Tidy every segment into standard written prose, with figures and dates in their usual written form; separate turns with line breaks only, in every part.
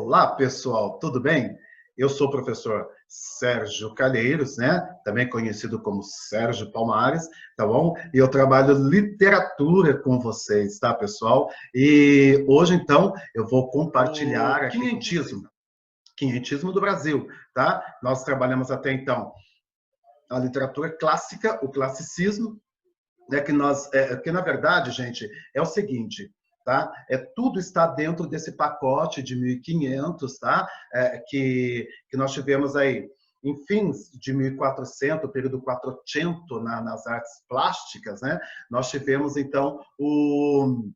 Olá, pessoal, tudo bem? Eu sou o professor Sérgio Calheiros, né? Também conhecido como Sérgio Palmares, tá bom? E eu trabalho literatura com vocês, tá, pessoal? E hoje, então, eu vou compartilhar aqui quinhentismo do Brasil, tá? Nós trabalhamos até então a literatura clássica, o classicismo, né, que na verdade, gente, é o seguinte, tá? Tudo está dentro desse pacote de 1500, tá? Que nós tivemos aí em fins de 1400, período 400 nas artes plásticas, né? Nós tivemos então o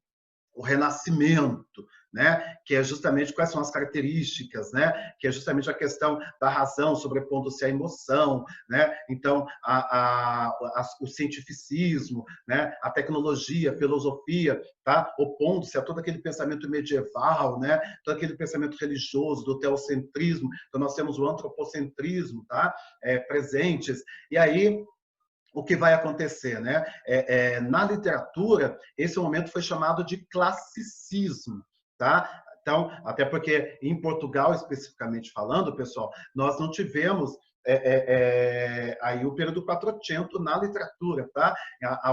Renascimento, né? Que é justamente quais são as características, né? Que é justamente a questão da razão sobrepondo-se à emoção, né? Então, o cientificismo, né? A tecnologia, a filosofia, tá? Opondo-se a todo aquele pensamento medieval, né? Todo aquele pensamento religioso do teocentrismo. Então, nós temos o antropocentrismo, tá? Presentes. E aí o que vai acontecer, né? Na literatura, esse momento foi chamado de classicismo, tá? Então, até porque em Portugal, especificamente falando, pessoal, nós não tivemos aí o período 400 na literatura, tá?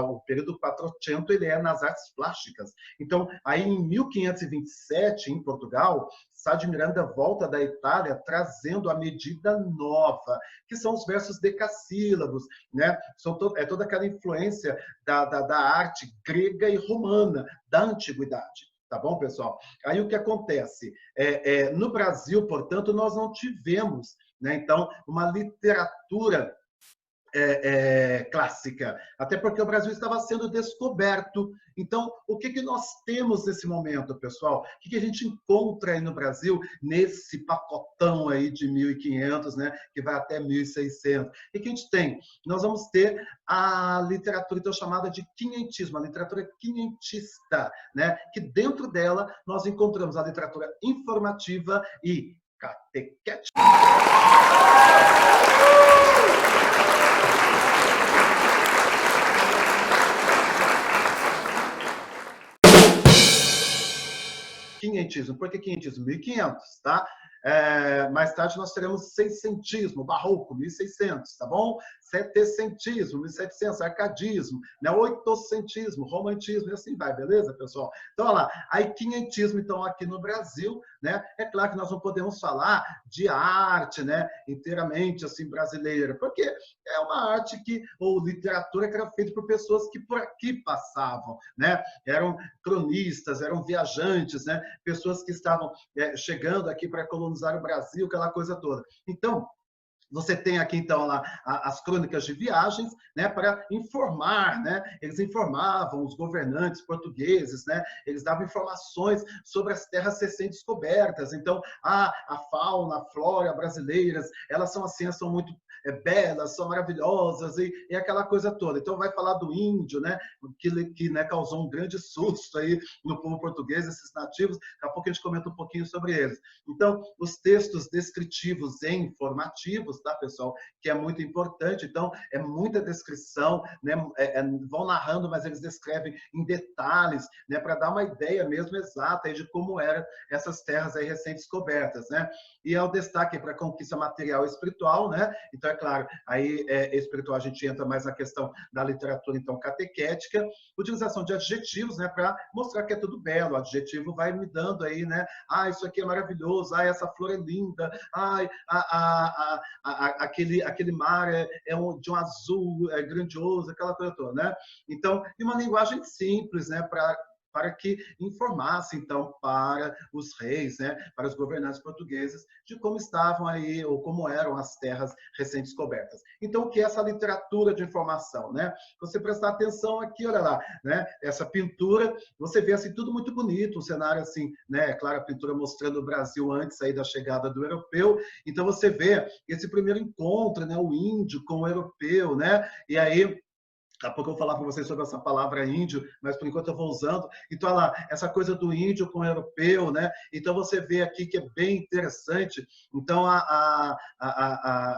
O período 400 ele é nas artes plásticas. Então, aí em 1527, em Portugal, Sá de Miranda volta da Itália trazendo a medida nova, que são os versos decassílabos, né? É toda aquela influência da arte grega e romana da antiguidade. Tá bom, pessoal? Aí o que acontece? No Brasil, portanto, nós não tivemos, né, então, uma literatura clássica, até porque o Brasil estava sendo descoberto. Então, o que nós temos nesse momento, pessoal? O que a gente encontra aí no Brasil, nesse pacotão aí de 1500, né, que vai até 1600? O que a gente tem? Nós vamos ter a literatura então chamada de quinhentismo, a literatura quinhentista, né, que dentro dela nós encontramos a literatura informativa e catequética. Quinhentismo. Por que quinhentismo? 1500, tá? Mais tarde nós teremos seiscentismo, barroco, 1600, tá bom? Setecentismo, 1700, arcadismo, né? Oitocentismo, romantismo, e assim vai, beleza, pessoal? Então, olha lá, aí quinhentismo, então, aqui no Brasil, né? É claro que nós não podemos falar de arte, né? Inteiramente, assim, brasileira, porque é uma arte ou literatura que era feita por pessoas que por aqui passavam, né? Eram cronistas, eram viajantes, né? Pessoas que estavam chegando aqui para colonizar o Brasil, aquela coisa toda. Então, você tem aqui, então, lá, as crônicas de viagens, né, para informar, né? Eles informavam os governantes portugueses, né? Eles davam informações sobre as terras recém-descobertas. Então, a fauna, a flora brasileiras, elas são assim, são muito belas, são maravilhosas, e aquela coisa toda. Então, vai falar do índio, né? Que né, causou um grande susto aí no povo português, esses nativos. Daqui a pouco a gente comenta um pouquinho sobre eles. Então, os textos descritivos e informativos, tá, pessoal? Que é muito importante. Então, é muita descrição, né? Vão narrando, mas eles descrevem em detalhes, né? Para dar uma ideia mesmo exata aí de como eram essas terras aí recém-descobertas, né? E é o destaque para a conquista material e espiritual, né? Então, é claro, aí espiritual a gente entra mais na questão da literatura, então, catequética, utilização de adjetivos, né? Para mostrar que é tudo belo. O adjetivo vai me dando aí, né? Isso aqui é maravilhoso, essa flor é linda, aquele mar de um azul grandioso, aquela coisa toda, né? Então, e uma linguagem simples, né? Para que informasse, então, para os reis, né, para os governantes portugueses, de como estavam aí, ou como eram as terras recém-descobertas. Então, o que é essa literatura de informação, né? Você prestar atenção aqui, olha lá, né? Essa pintura, você vê assim, tudo muito bonito, um cenário assim, né? Claro, a pintura mostrando o Brasil antes aí da chegada do europeu. Então, você vê esse primeiro encontro, né? O índio com o europeu, né? E aí Daqui a pouco eu vou falar para vocês sobre essa palavra índio, mas por enquanto eu vou usando. Então, olha lá, essa coisa do índio com o europeu, né? Então, você vê aqui que é bem interessante. Então, a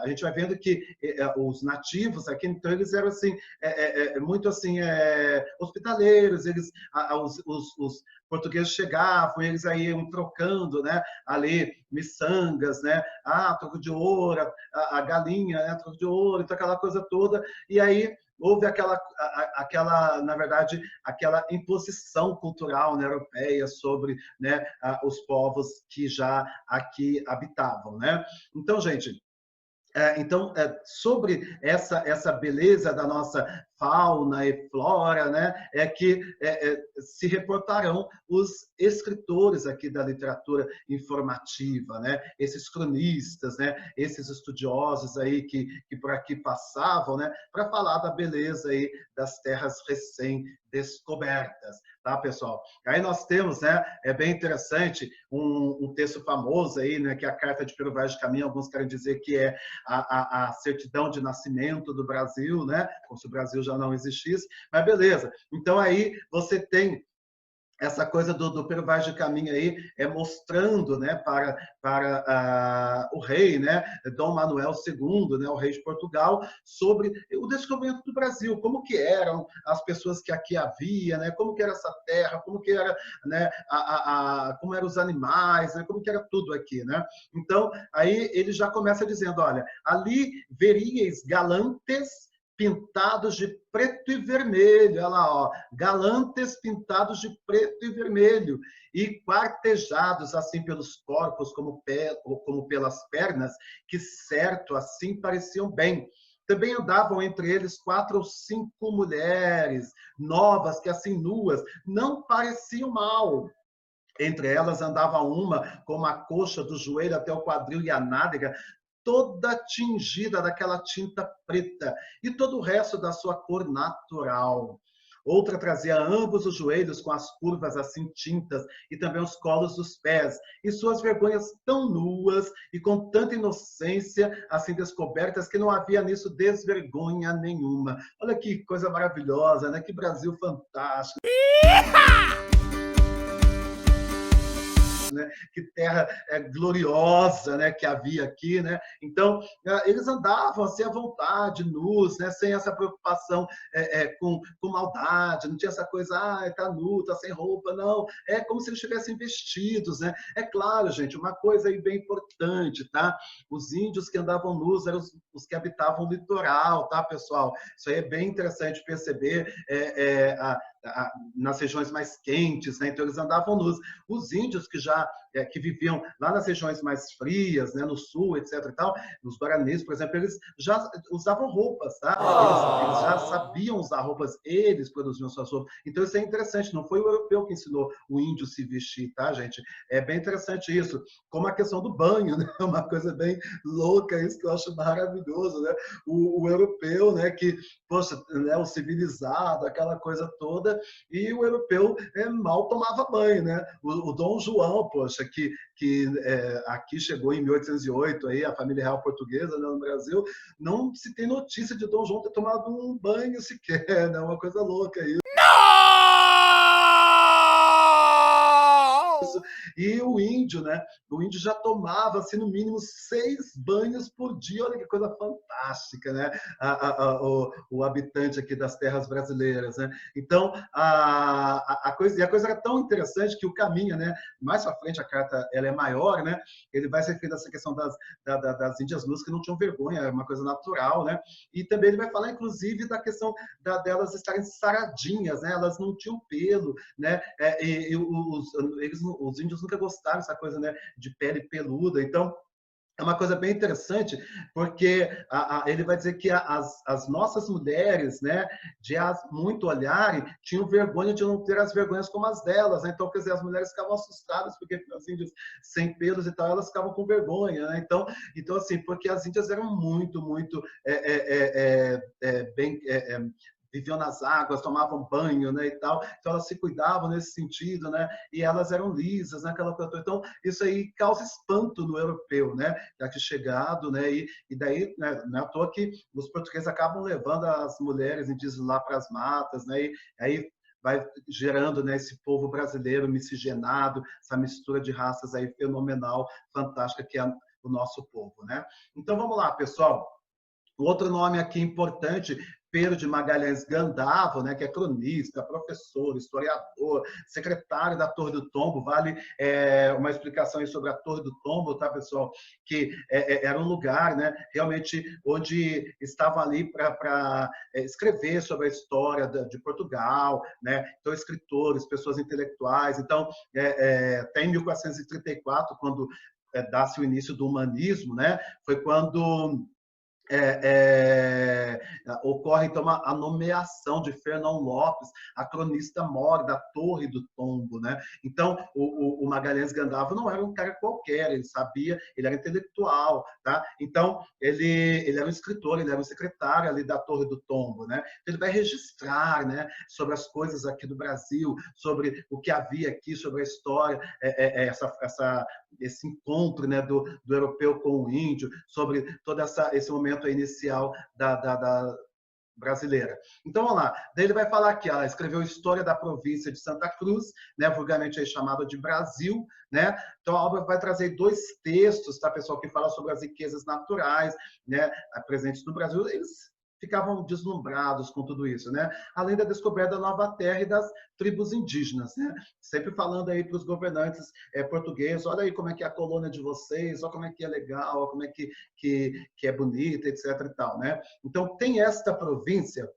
gente vai vendo que os nativos aqui, então, eles eram assim, muito assim, hospitaleiros, eles, os portugueses chegavam, eles aí iam trocando, né? Ali, miçangas, né? Ah, troco de ouro, a galinha, né? Troco de ouro, então aquela coisa toda. E aí, houve na verdade, aquela imposição cultural, né, europeia sobre, né, os povos que já aqui habitavam, né? Então, gente, sobre essa beleza da nossa fauna e flora, né, é que se reportarão os escritores aqui da literatura informativa, né, esses cronistas, né, esses estudiosos aí que por aqui passavam, né, para falar da beleza aí das terras recém-descobertas, tá, pessoal? Aí nós temos, né, é bem interessante, um texto famoso aí, né, que é a Carta de Pero Vaz de Caminha, alguns querem dizer que é a certidão de nascimento do Brasil, né? Como se o Brasil já não existisse, mas beleza. Então aí você tem essa coisa do Pero Vaz de Caminha aí mostrando, né, para o rei, né, Dom Manuel II, né, o rei de Portugal, sobre o descobrimento do Brasil, como que eram as pessoas que aqui havia, né, como que era essa terra, como que era, né, como eram os animais, né, como que era tudo aqui, né? Então, aí ele já começa dizendo, olha, ali veríeis galantes pintados de preto e vermelho, olha lá, ó, galantes pintados de preto e vermelho, e quartejados assim pelos corpos como pelas pernas, que certo assim pareciam bem. Também andavam entre eles 4 ou 5 mulheres novas, que assim nuas, não pareciam mal. Entre elas andava uma com a coxa do joelho até o quadril e a nádega, toda tingida daquela tinta preta, e todo o resto da sua cor natural. Outra trazia ambos os joelhos com as curvas assim tintas e também os colos dos pés, e suas vergonhas tão nuas e com tanta inocência assim descobertas que não havia nisso desvergonha nenhuma. Olha que coisa maravilhosa, né? Que Brasil fantástico. Né? Que terra gloriosa, né, que havia aqui, né? Então eles andavam assim à vontade, nus, né, sem essa preocupação com maldade, não tinha essa coisa, tá nu, tá sem roupa, não. É como se eles estivessem vestidos, né? É claro, gente, uma coisa aí bem importante, tá? Os índios que andavam nus eram os que habitavam o litoral, tá, pessoal? Isso aí é bem interessante perceber. Nas regiões mais quentes, né? Então eles andavam nus. Os índios que viviam lá nas regiões mais frias, né, no sul, etc. E tal, os guaranis, por exemplo, eles já usavam roupas, tá? Eles já sabiam usar roupas, eles produziam suas roupas. Então isso é interessante. Não foi o europeu que ensinou o índio a se vestir, tá, gente? É bem interessante isso. Como a questão do banho, né? Uma coisa bem louca, isso que eu acho maravilhoso, né? O europeu, né? Que, poxa, né? O civilizado, aquela coisa toda, e o europeu mal tomava banho, né? O Dom João, poxa, que aqui chegou em 1808, aí, a família real portuguesa, né, no Brasil, não se tem notícia de Dom João ter tomado um banho sequer, né? Uma coisa louca isso. E o índio, né? O índio já tomava, assim, no mínimo 6 banhos por dia. Olha que coisa fantástica, né? O habitante aqui das terras brasileiras, né? Então, a coisa era tão interessante que o caminho, né? Mais para frente, a carta ela é maior, né? Ele vai se referir a essa questão das índias nus que não tinham vergonha, é uma coisa natural, né? E também ele vai falar, inclusive, da questão delas estarem saradinhas, né? Elas não tinham pelo, né? E os índios nunca gostaram dessa coisa, né, de pele peluda. Então, é uma coisa bem interessante, porque ele vai dizer que as nossas mulheres, né, de as muito olharem, tinham vergonha de não ter as vergonhas como as delas, né? Então, quer dizer, as mulheres ficavam assustadas, porque as índias sem pelos e tal, elas ficavam com vergonha, né? Então assim, porque as índias eram muito, muito bem viviam nas águas, tomavam banho, né, e tal. Então elas se cuidavam nesse sentido, né, e elas eram lisas, naquela coisa. Então isso aí causa espanto no europeu, né, já que chegado, né, e daí, né, não é à toa que os portugueses acabam levando as mulheres indígenas lá para as matas, né, e aí vai gerando, né, esse povo brasileiro miscigenado, essa mistura de raças aí fenomenal, fantástica que é o nosso povo, né? Então vamos lá, pessoal. Outro nome aqui importante, Pedro de Magalhães Gandavo, né, que é cronista, professor, historiador, secretário da Torre do Tombo. Vale uma explicação aí sobre a Torre do Tombo, tá, pessoal? Que era um lugar, né, realmente onde estavam ali para escrever sobre a história de Portugal, né? Então, escritores, pessoas intelectuais. Então, até em 1434, quando dá-se o início do humanismo, né? Foi quando ocorre então a nomeação de Fernão Lopes, a cronista-mor da Torre do Tombo, né? Então o Magalhães Gandavo não era um cara qualquer, ele sabia, ele era intelectual, tá? Então ele era um escritor, ele era um secretário ali da Torre do Tombo, né? Então, ele vai registrar, né, sobre as coisas aqui do Brasil, sobre o que havia aqui, sobre a história, esse encontro, né, do europeu com o índio, sobre todo esse momento inicial da brasileira. Então, vamos lá. Daí ele vai falar aqui, ela escreveu História da Província de Santa Cruz, né, vulgarmente aí chamada de Brasil, né? Então, a obra vai trazer 2 textos, tá, pessoal, que falam sobre as riquezas naturais, né, presentes no Brasil. Eles ficavam deslumbrados com tudo isso, né? Além da descoberta da nova terra e das tribos indígenas, né? Sempre falando aí para os governantes portugueses, olha aí como é que é a colônia de vocês, olha como é que é legal, olha como é que é bonita, etc. e tal, né? Então, tem esta província,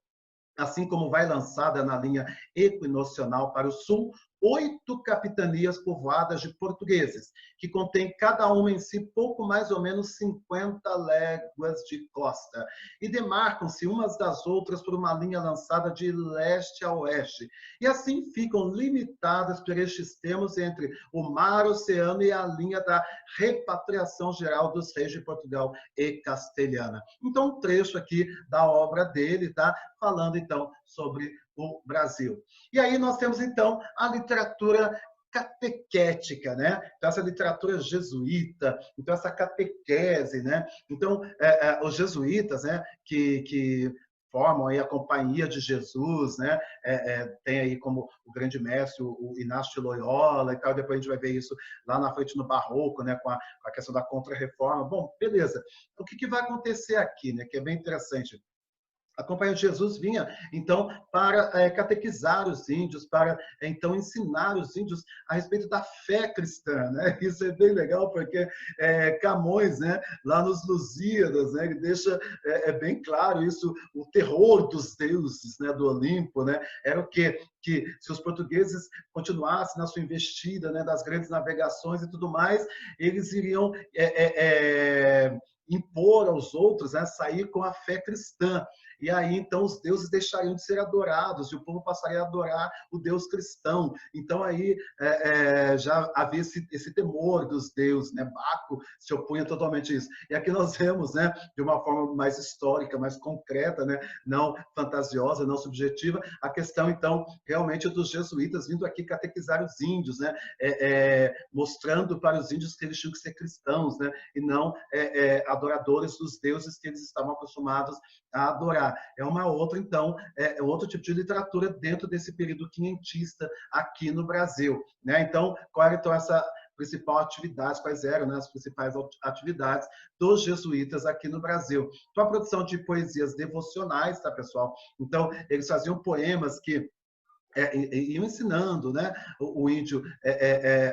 assim como vai lançada na linha equinocional para o sul, 8 capitanias povoadas de portugueses, que contém cada uma em si pouco mais ou menos 50 léguas de costa, e demarcam-se umas das outras por uma linha lançada de leste a oeste, e assim ficam limitadas por estes termos entre o mar, o oceano e a linha da repatriação geral dos reis de Portugal e Castelhana. Então, um trecho aqui da obra dele, tá? Falando então sobre o Brasil. E aí nós temos então a literatura catequética, né? Então, essa literatura jesuíta, então essa catequese, né? Então, os jesuítas, né, que formam aí a Companhia de Jesus, né? Tem aí como o grande mestre o Inácio de Loyola e tal, depois a gente vai ver isso lá na frente no Barroco, né? Com a questão da Contra-Reforma. Bom, beleza. O que vai acontecer aqui, né? Que é bem interessante. A Companhia de Jesus vinha, então, para catequizar os índios, para, então, ensinar os índios a respeito da fé cristã, né? Isso é bem legal, porque Camões, né, lá nos Lusíadas, né, ele deixa bem claro isso, o terror dos deuses, né, do Olimpo, né? Era o quê? Que se os portugueses continuassem na sua investida, né, das grandes navegações e tudo mais, eles iriam impor aos outros, né, sair com a fé cristã. E aí, então, os deuses deixariam de ser adorados e o povo passaria a adorar o Deus cristão. Então, aí já havia esse temor dos deuses, né? Baco se opunha totalmente a isso. E aqui nós vemos, né, de uma forma mais histórica, mais concreta, né, não fantasiosa, não subjetiva, a questão, então, realmente dos jesuítas vindo aqui catequizar os índios, né, mostrando para os índios que eles tinham que ser cristãos, né, e não adoradores dos deuses que eles estavam acostumados a adorar. É uma outra, então, outro tipo de literatura dentro desse período quinhentista aqui no Brasil, né? Então, qual era então essa principal atividade, quais eram, né, as principais atividades dos jesuítas aqui no Brasil? Então, a produção de poesias devocionais, tá, pessoal? Então, eles faziam poemas que iam ensinando, né, o índio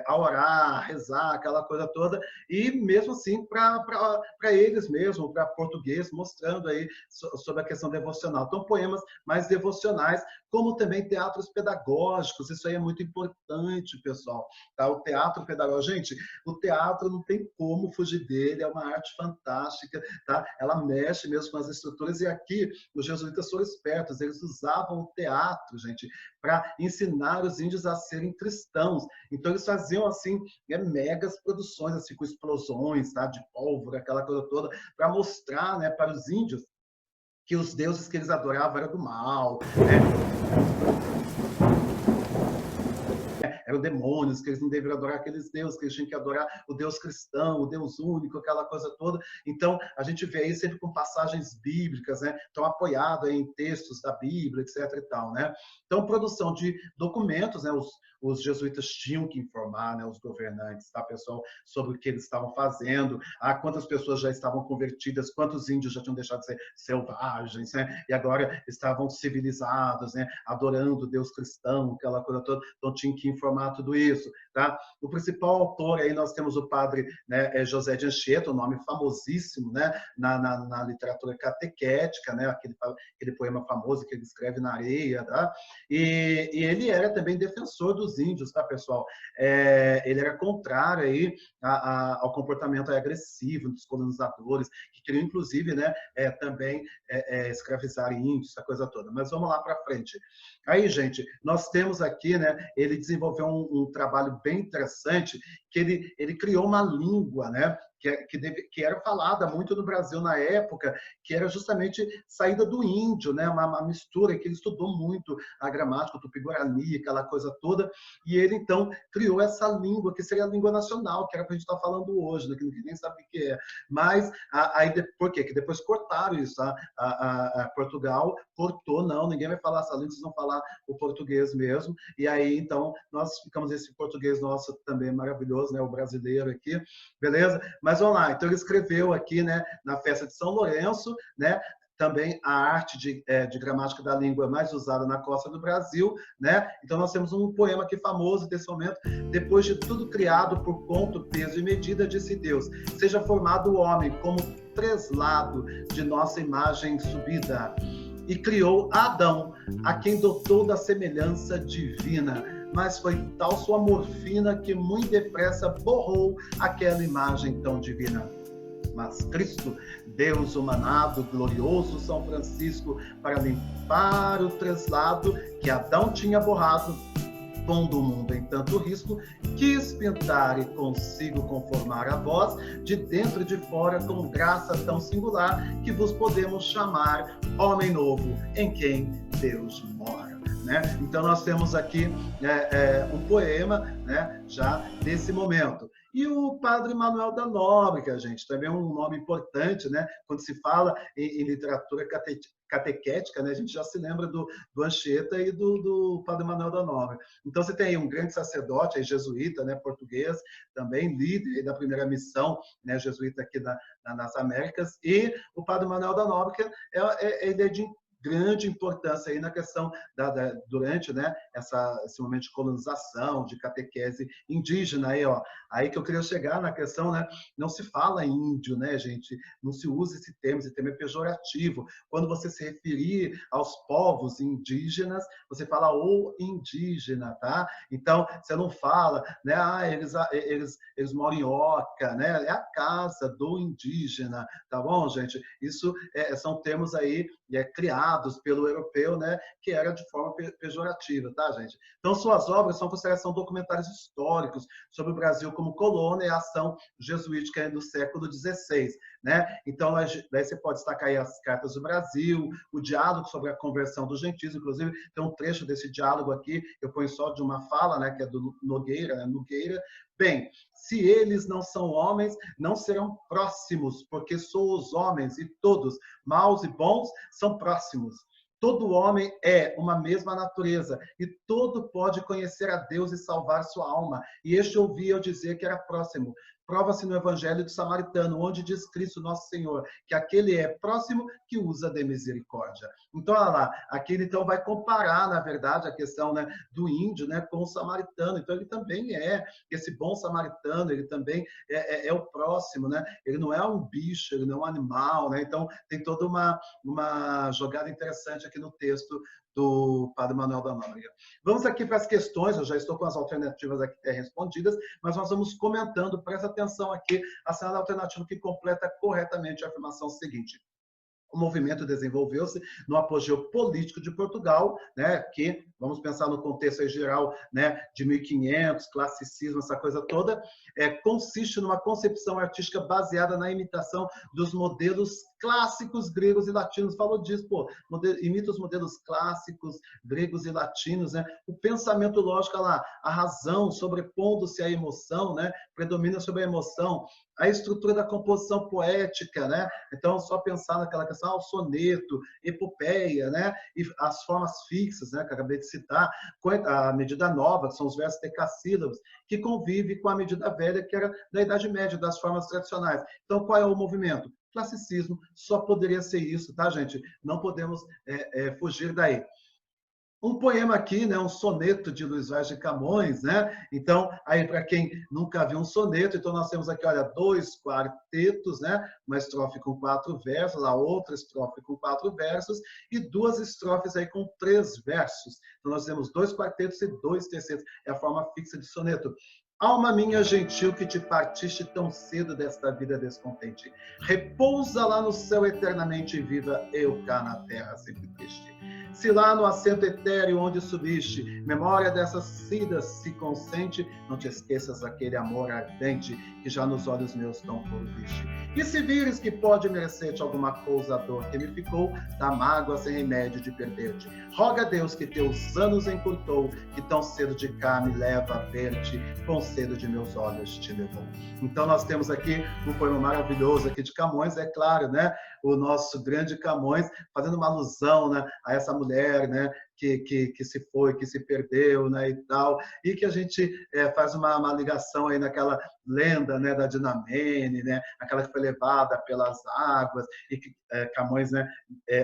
a orar, a rezar, aquela coisa toda, e mesmo assim para eles mesmos, para português, mostrando aí sobre a questão devocional. Então, poemas mais devocionais, como também teatros pedagógicos, isso aí é muito importante, pessoal. Tá? O teatro pedagógico, gente, o teatro não tem como fugir dele, é uma arte fantástica, tá? Ela mexe mesmo com as estruturas, e aqui os jesuítas foram espertos, eles usavam o teatro, gente, para ensinar os índios a serem cristãos. Então eles faziam assim megas produções assim com explosões, tá, de pólvora, aquela coisa toda, para mostrar, né, para os índios que os deuses que eles adoravam eram do mal, né? Eram demônios, que eles não deveriam adorar aqueles deuses, que eles tinham que adorar o Deus cristão, o Deus único, aquela coisa toda. Então, a gente vê aí sempre com passagens bíblicas, né? Estão apoiados em textos da Bíblia, etc. e tal, né? Então, produção de documentos, né? Os jesuítas tinham que informar, né, os governantes, tá, pessoal, sobre o que eles estavam fazendo, quantas pessoas já estavam convertidas, quantos índios já tinham deixado de ser selvagens, né, e agora estavam civilizados, né, adorando o Deus cristão, aquela coisa toda, então tinha que informar tudo isso, tá? O principal autor aí nós temos o padre, né, José de Anchieta, um nome famosíssimo, né, na literatura catequética, né, aquele poema famoso que ele escreve na areia, tá? E ele era também defensor dos índios, tá, pessoal? Ele era contrário aí ao comportamento agressivo dos colonizadores, que queriam, inclusive, né, também escravizar índios, essa coisa toda. Mas vamos lá para frente. Aí, gente, nós temos aqui, né, ele desenvolveu um trabalho bem interessante, que ele criou uma língua, né, que era falada muito no Brasil na época, que era justamente saída do índio, né, uma mistura, que ele estudou muito a gramática, o tupi-guarani, aquela coisa toda, e ele, então, criou essa língua, que seria a língua nacional, que era o que a gente está falando hoje, né, que ninguém nem sabe o que é. Mas, aí, por quê? Que depois cortaram isso, tá? Portugal cortou, não, ninguém vai falar essa língua, vocês vão falar o português mesmo, e aí, então, nós ficamos esse português nosso também maravilhoso, né, o brasileiro aqui, beleza? Mas vamos lá, então ele escreveu aqui, né, na festa de São Lourenço, né, também a arte de gramática da língua mais usada na costa do Brasil, né? Então nós temos um poema aqui famoso desse momento: depois de tudo criado por conto, peso e medida, disse Deus, seja formado o homem como treslado de nossa imagem subida. E criou Adão, a quem dotou da semelhança divina. Mas foi tal sua morfina que muito depressa borrou aquela imagem tão divina. Mas Cristo, Deus humanado, glorioso São Francisco, para limpar o translado que Adão tinha borrado, pondo o mundo em tanto risco, quis pintar e consigo conformar a vós, de dentro e de fora, com graça tão singular, que vos podemos chamar homem novo, em quem Deus mora. Né? Então nós temos aqui um poema, né, já desse momento. E o padre Manuel da Nóbrega, gente, também é um nome importante, né? Quando se fala em literatura catequética, né? A gente já se lembra do Anchieta e do padre Manuel da Nóbrega. Então você tem aí um grande sacerdote, aí, jesuíta, né, português, também líder da primeira missão, né, jesuíta aqui nas Américas, e o padre Manuel da Nóbrega, ele é de grande importância aí na questão durante, né, esse momento de colonização, de catequese indígena aí, ó. Aí que eu queria chegar na questão, né, não se fala índio, né, gente? Não se usa esse termo é pejorativo. Quando você se referir aos povos indígenas, você fala o indígena, tá? Então, você não fala, né, eles moram em oca, né? É a casa do indígena, tá bom, gente? Isso são termos aí criados pelo europeu, né, que era de forma pejorativa, tá, gente? Então, suas obras são consideradas documentários históricos sobre o Brasil como colônia e ação jesuítica do século XVI, né? Então, daí você pode destacar aí as Cartas do Brasil, o diálogo sobre a conversão dos gentios, inclusive tem um trecho desse diálogo aqui, eu ponho só de uma fala, né, que é do Nogueira, né, Nogueira. Bem, se eles não são homens, não serão próximos, porque sou os homens e todos, maus e bons, são próximos. Todo homem é uma mesma natureza e todo pode conhecer a Deus e salvar sua alma. E este ouvi eu dizer que era próximo. Prova-se no Evangelho do Samaritano, onde diz Cristo Nosso Senhor, que aquele é próximo que usa de misericórdia. Então, olha lá, aqui ele então vai comparar, na verdade, a questão, né, do índio, né, com o samaritano. Então, ele também esse bom samaritano, ele também é o próximo, né? Ele não é um bicho, ele não é um animal, né? Então, tem toda uma jogada interessante aqui no texto do padre Manuel da Nóbrega. Vamos aqui para as questões, eu já estou com as alternativas aqui respondidas, mas nós vamos comentando, presta atenção aqui, a cenário alternativo que completa corretamente a afirmação seguinte. O movimento desenvolveu-se no apogeu político de Portugal, né, que, vamos pensar no contexto geral, né, de 1500, classicismo, essa coisa toda, consiste numa concepção artística baseada na imitação dos modelos clássicos gregos e latinos. Falou disso, pô, imita os modelos clássicos, gregos e latinos, né? O pensamento lógico, lá, a razão sobrepondo-se à emoção, né? Predomina sobre a emoção. A estrutura da composição poética, né? Então, só pensar naquela questão, o soneto, epopeia, né? E as formas fixas, né? Que eu acabei de citar, a medida nova, que são os versos decassílabos, que convive com a medida velha, que era da Idade Média, das formas tradicionais. Então, qual é o movimento? Classicismo, só poderia ser isso, tá, gente? Não podemos fugir daí. Um poema aqui, né, um soneto de Luiz Vaz de Camões, né? Então, aí para quem nunca viu um soneto, então nós temos aqui, olha, 2 quartetos, né? Uma estrofe com 4 versos, a outra estrofe com 4 versos e 2 estrofes aí com 3 versos. Então nós temos 2 quartetos e 2 tercetos. É a forma fixa de soneto. Alma minha gentil, que te partiste tão cedo desta vida descontente, repousa lá no céu eternamente e viva eu cá na terra sempre triste. Se lá no assento etéreo onde subiste, memória dessas cidas se consente, não te esqueças daquele amor ardente que já nos olhos meus tão puro viste. E se vires que pode merecer-te alguma coisa a dor que me ficou, da mágoa sem remédio de perder-te, roga a Deus que teus anos encurtou, que tão cedo de cá me leva a ver-te, com cedo de meus olhos te levou. Então nós temos aqui um poema maravilhoso aqui de Camões, é claro, né? O nosso grande Camões, fazendo uma alusão, né, a essa mulher, né, que se foi, que se perdeu, né, e tal, e que a gente faz uma ligação aí naquela lenda, né, da Dinamene, né, aquela que foi levada pelas águas, e que Camões, né,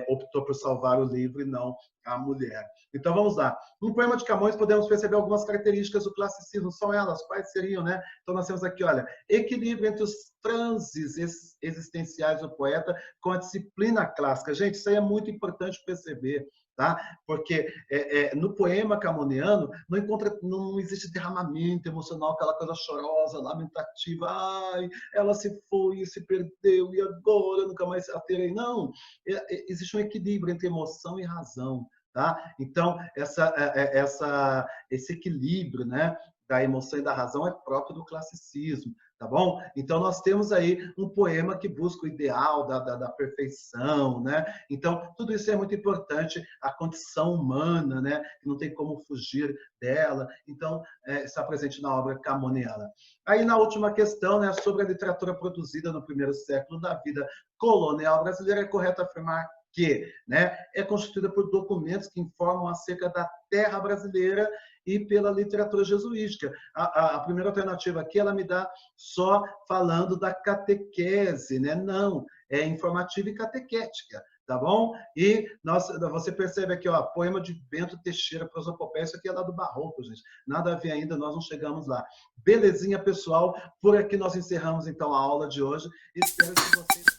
optou por salvar o livro e não a mulher. Então vamos lá. No poema de Camões podemos perceber algumas características do classicismo, são elas, quais seriam, né? Então nós temos aqui, olha, equilíbrio entre os transes existenciais do poeta com a disciplina clássica. Gente, isso aí é muito importante perceber, tá? Porque no poema camoniano não existe derramamento emocional, aquela coisa chorosa, lamentativa, ai, ela se foi, se perdeu, e agora nunca mais a terei. Não, existe um equilíbrio entre emoção e razão. Tá? Então, esse equilíbrio, né, da emoção e da razão é próprio do classicismo, tá bom? Então, nós temos aí um poema que busca o ideal da perfeição, né? Então, tudo isso é muito importante, a condição humana, né, que não tem como fugir dela. Então, está presente na obra camoniana. Aí, na última questão, né, sobre a literatura produzida no primeiro século da vida colonial brasileira, é correto afirmar que, né, é constituída por documentos que informam acerca da terra brasileira e pela literatura jesuítica. A primeira alternativa aqui, ela me dá só falando da catequese, né? Não, é informativa e catequética, tá bom? E você percebe aqui, ó, poema de Bento Teixeira, prosopopeia, isso aqui é lá do Barroco, gente. Nada a ver ainda, nós não chegamos lá. Belezinha, pessoal, por aqui nós encerramos então a aula de hoje. Espero que vocês